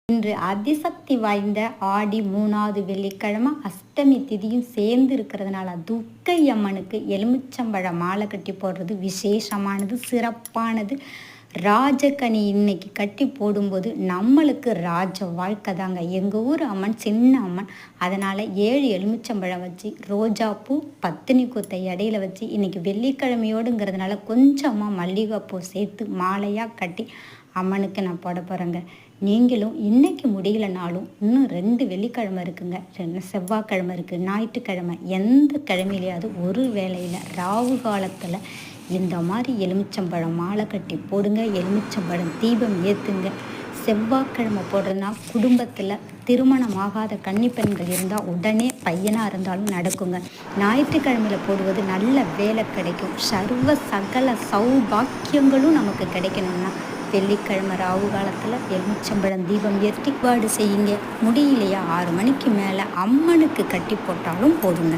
இன்று அதிசக்தி வாய்ந்த ஆடி 3வது வெள்ளிக்கிழமை அஷ்டமி திதியும் சேர்ந்து இருக்கிறதுனால துர்க்கை அம்மனுக்கு எலுமிச்சம்பழ மாலை கட்டி போடுறது விசேஷமானது, சிறப்பானது. ராஜகனி இன்னைக்கு கட்டி போடும்போது நம்மளுக்கு ராஜ வாழ்க்கை தாங்க. எங்கள் ஊர் அம்மன் சின்ன அம்மன், அதனால் 7 எலுமிச்சம்பழம் வச்சு ரோஜாப்பூ பத்தினி கொத்தை இடையில வச்சு இன்றைக்கி வெள்ளிக்கிழமையோடுங்கிறதுனால கொஞ்சமாக மல்லிகைப்பூ சேர்த்து மாலையாக கட்டி அம்மனுக்கு நான் போட போகிறேங்க. நீங்களும் இன்றைக்கி முடியலனாலும் இன்னும் 2 வெள்ளிக்கிழமை இருக்குங்க, 2 செவ்வாய்க்கிழமை இருக்குது, ஞாயிற்றுக்கிழமை, எந்த கிழமையிலையாவது ஒரு வேளையில் ராவு காலத்தில் இந்த மாதிரி எலுமிச்சம்பழம் மாலை கட்டி போடுங்க. எலுமிச்சம்பழம் தீபம் ஏற்றுங்க. செவ்வாய்க்கிழமை போடுறதுனா குடும்பத்தில் திருமணமாகாத கன்னி பெண்கள் இருந்தால் உடனே பையனாக இருந்தாலும் நடக்குங்க. ஞாயிற்றுக்கிழமையில் போடுவது நல்ல வேலை கிடைக்கும். சர்வ சகல சௌபாக்கியங்களும் நமக்கு கிடைக்கணும்னா வெள்ளிக்கிழமை ராவு காலத்தில் எலுமிச்சம்பழம் தீபம் ஏற்றி வழிபாடு செய்யுங்க. முடியலையா 6 மணிக்கு மேலே அம்மனுக்கு கட்டி போட்டாலும் போதுங்க.